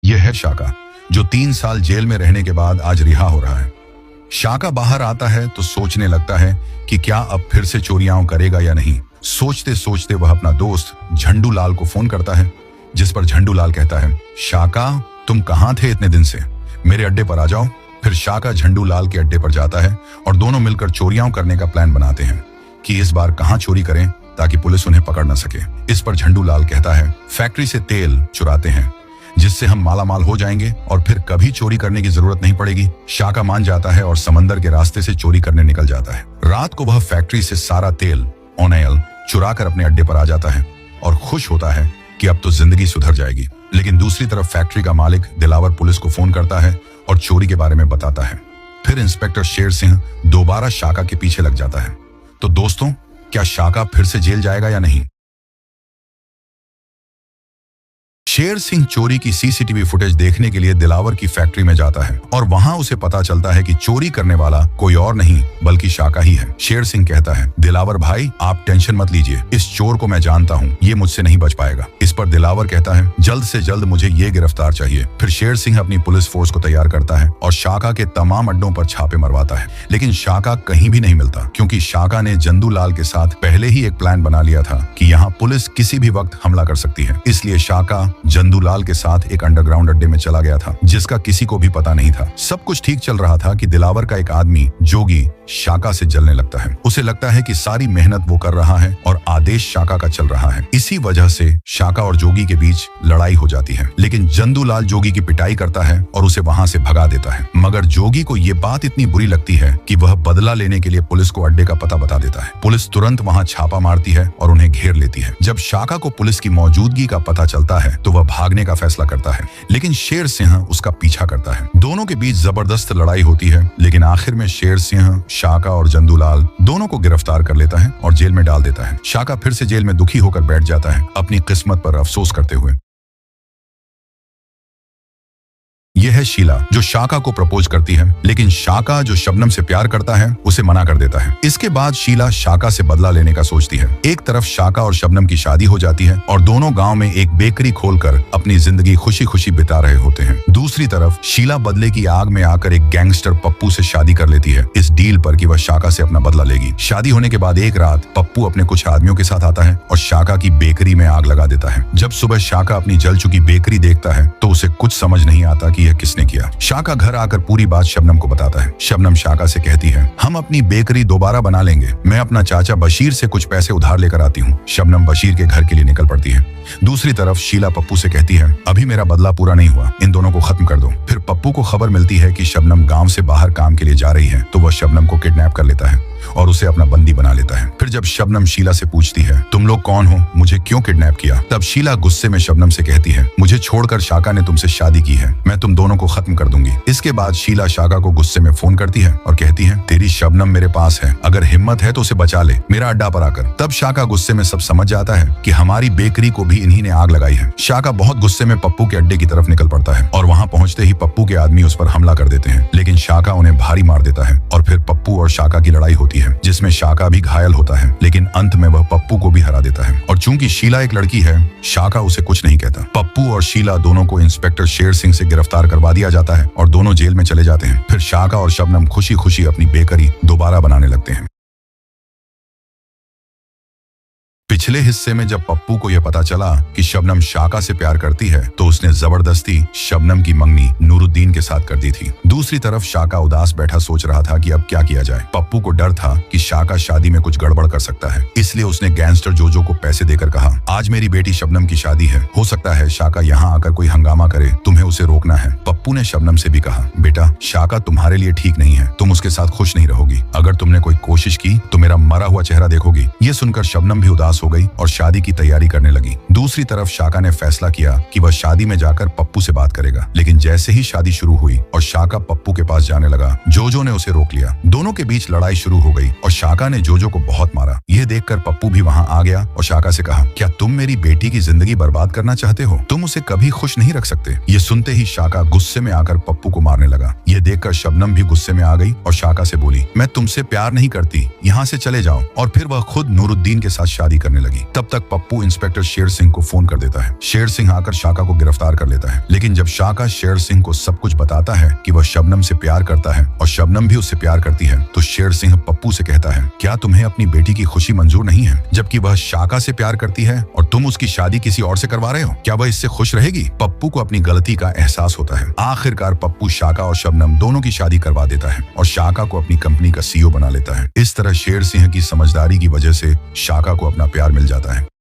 यह है शाका, जो 3 साल जेल में रहने के बाद आज रिहा हो रहा है। शाका बाहर आता है तो सोचने लगता है कि क्या अब फिर से चोरियां करेगा या नहीं। सोचते सोचते वह अपना दोस्त झंडू लाल को फोन करता है, जिस पर झंडू लाल कहता है, शाका तुम कहां थे इतने दिन से, मेरे अड्डे पर आ जाओ। फिर शाका झंडू लाल के अड्डे पर जाता है और दोनों मिलकर चोरियां करने का प्लान बनाते हैं कि इस बार कहां चोरी करें ताकि पुलिस उन्हें पकड़ न सके। इस पर झंडू लाल कहता है, फैक्ट्री से तेल चुराते हैं जिससे हम मालामाल हो जाएंगे और फिर कभी चोरी करने की जरूरत नहीं पड़ेगी। शाका मान जाता है और समंदर के रास्ते से चोरी करने निकल जाता है। रात को वह फैक्ट्री से सारा तेल ऑयल चुरा कर अपने अड्डे पर आ जाता है और खुश होता है कि अब तो जिंदगी सुधर जाएगी। लेकिन दूसरी तरफ फैक्ट्री का मालिक दिलावर पुलिस को फोन करता है और चोरी के बारे में बताता है। फिर इंस्पेक्टर शेर सिंह दोबारा शाका के पीछे लग जाता है। तो दोस्तों, क्या शाका फिर से जेल जाएगा या नहीं? शेर सिंह चोरी की सीसीटीवी फुटेज देखने के लिए दिलावर की फैक्ट्री में जाता है और वहां उसे पता चलता है कि चोरी करने वाला कोई और नहीं बल्कि शाका ही है। शेर सिंह कहता है, दिलावर भाई आप टेंशन मत लीजिए, इस चोर को मैं जानता हूँ, ये मुझसे नहीं बच पाएगा। इस पर दिलावर कहता है, जल्द से जल्द मुझे ये गिरफ्तार चाहिए। फिर शेर सिंह अपनी पुलिस फोर्स को तैयार करता है और शाका के तमाम अड्डों पर छापे मरवाता है। लेकिन शाका कहीं भी नहीं मिलता, क्योंकि शाका ने जंदू लाल के साथ पहले ही एक प्लान बना लिया था कि यहाँ पुलिस किसी भी वक्त हमला कर सकती है। इसलिए शाका जंदू लाल के साथ एक अंडरग्राउंड अड्डे में चला गया था, जिसका किसी को भी पता नहीं था। सब कुछ ठीक चल रहा था कि दिलावर का एक आदमी जोगी शाका से जलने लगता है। उसे लगता है कि सारी मेहनत वो कर रहा है और आदेश शाका का चल रहा है। इसी वजह से शाका और जोगी के बीच लड़ाई हो जाती है। लेकिन जंदू लाल जोगी की पिटाई करता है और उसे वहां से भगा देता है। मगर जोगी को ये बात इतनी बुरी लगती है कि वह बदला लेने के लिए पुलिस को अड्डे का पता बता देता है। पुलिस तुरंत वहां छापा मारती है और उन्हें घेर लेती है। जब शाका को पुलिस की मौजूदगी का पता चलता है तो वह भागने का फैसला करता है, लेकिन शेर सिंह उसका पीछा करता है। दोनों के बीच जबरदस्त लड़ाई होती है, लेकिन आखिर में शेर सिंह शाका और जंदूलाल दोनों को गिरफ्तार कर लेता है और जेल में डाल देता है। शाका फिर से जेल में दुखी होकर बैठ जाता है, अपनी किस्मत पर अफसोस करते हुए। यह है शीला, जो शाका को प्रपोज करती है, लेकिन शाका जो शबनम से प्यार करता है उसे मना कर देता है। इसके बाद शीला शाका से बदला लेने का सोचती है। एक तरफ शाका और शबनम की शादी हो जाती है और दोनों गांव में एक बेकरी खोलकर अपनी जिंदगी खुशी खुशी बिता रहे होते हैं। दूसरी तरफ शीला बदले की आग में आकर एक गैंगस्टर पप्पू से शादी कर लेती है, इस डील पर कि वह शाका से अपना बदला लेगी। शादी होने के बाद एक रात पप्पू अपने कुछ आदमियों के साथ आता है और शाका की बेकरी में आग लगा देता है। जब सुबह शाका अपनी जल चुकी बेकरी देखता है तो उसे कुछ समझ नहीं आता कि यह किसने किया। शाका घर आकर पूरी बात शबनम को बताता है। शबनम शाका से कहती है, हम अपनी बेकरी दोबारा बना लेंगे, मैं अपना चाचा बशीर से कुछ पैसे उधार लेकर आती हूँ। शबनम बशीर के घर के लिए निकल पड़ती है। दूसरी तरफ शीला पप्पू से कहती है, अभी मेरा बदला पूरा नहीं हुआ, इन दोनों को खत्म कर दो। फिर पप्पू को खबर मिलती है कि शबनम गांव से बाहर काम के लिए जा रही है, तो वह शबनम को किडनैप कर लेता है और उसे अपना बंदी बना लेता है। फिर जब शबनम शीला से पूछती है, तुम लोग कौन हो, मुझे क्यों किडनैप किया, तब शीला गुस्से में शबनम से कहती है, मुझे छोड़कर शाका ने तुमसे शादी की है, मैं तुम दोनों को खत्म कर दूंगी। इसके बाद शीला शाका को गुस्से में फोन करती है और कहती है, तेरी शबनम मेरे पास है, अगर हिम्मत है तो उसे बचा ले मेरा अड्डा पर आकर। तब शाका गुस्से में सब समझ जाता है कि हमारी बेकरी को भी इन्हीं ने आग लगाई है। शाका बहुत गुस्से में पप्पू के अड्डे की तरफ निकल पड़ता है और वहां पहुंचते ही पप्पू के आदमी उस पर हमला कर देते हैं, लेकिन शाका उन्हें भारी मार देता है और फिर पप्पू और शाका की लड़ाई होती है, जिसमें शाका भी घायल होता है, लेकिन अंत में वह पप्पू को भी हरा देता है। और चूंकि शीला एक लड़की है, शाका उसे कुछ नहीं कहता। पप्पू और शीला दोनों को इंस्पेक्टर शेर सिंह से गिरफ्तार करवा दिया जाता है और दोनों जेल में चले जाते हैं। फिर शाका और शबनम खुशी खुशी अपनी बेकरी दोबारा बनाने लगते हैं। पिछले हिस्से में जब पप्पू को यह पता चला कि शबनम शाका से प्यार करती है तो उसने जबरदस्ती शबनम की मंगनी नूरुद्दीन के साथ कर दी थी। दूसरी तरफ शाका उदास बैठा सोच रहा था कि अब क्या किया जाए। पप्पू को डर था कि शाका शादी में कुछ गड़बड़ कर सकता है, इसलिए उसने गैंगस्टर जोजो को पैसे देकर कहा, आज मेरी बेटी शबनम की शादी है, हो सकता है शाका यहाँ आकर कोई हंगामा करे, तुम्हें उसे रोकना है। पप्पू ने शबनम से भी कहा, बेटा शाका तुम्हारे लिए ठीक नहीं है, तुम उसके साथ खुश नहीं रहोगी, अगर तुमने कोई कोशिश की तो मेरा मरा हुआ चेहरा देखोगी। ये सुनकर शबनम भी उदास हो गई और शादी की तैयारी करने लगी। दूसरी तरफ शाका ने फैसला किया कि वह शादी में जाकर पप्पू से बात करेगा, लेकिन जैसे ही शादी शुरू हुई और शाका पप्पू के पास जाने लगा, जोजो ने उसे रोक लिया। दोनों के बीच लड़ाई शुरू हो गई और शाका ने जोजो को बहुत मारा। यह देखकर पप्पू भी वहां आ गया और शाका से कहा, क्या तुम मेरी बेटी की जिंदगी बर्बाद करना चाहते हो, तुम उसे कभी खुश नहीं रख सकते। ये सुनते ही शाका गुस्से में आकर पप्पू को मारने लगा। यह देखकर शबनम भी गुस्से में आ गई और शाका से बोली, मैं तुमसे प्यार नहीं करती, यहाँ से चले जाओ। और फिर वह खुद नूरुद्दीन के साथ शादी करने करने लगी। तब तक पप्पू इंस्पेक्टर शेर सिंह को फोन कर देता है। शेर सिंह आकर शाका को गिरफ्तार कर लेता है। लेकिन जब शाका शेर सिंह को सब कुछ बताता है कि वह शबनम से प्यार करता है और शबनम भी उससे प्यार करती है, तो शेर सिंह पप्पू से कहता है, क्या तुम्हें अपनी बेटी की खुशी मंजूर नहीं है, जबकि वह शाका से प्यार करती है और तुम उसकी शादी किसी और से करवा रहे हो? क्या वह इससे खुश रहेगी? पप्पू को अपनी गलती का एहसास होता है। आखिरकार पप्पू शाका और शबनम दोनों की शादी करवा देता है और शाका को अपनी कंपनी का CEO बना लेता है। इस तरह शेर सिंह की समझदारी की वजह से शाका को अपना प्यार मिल जाता है।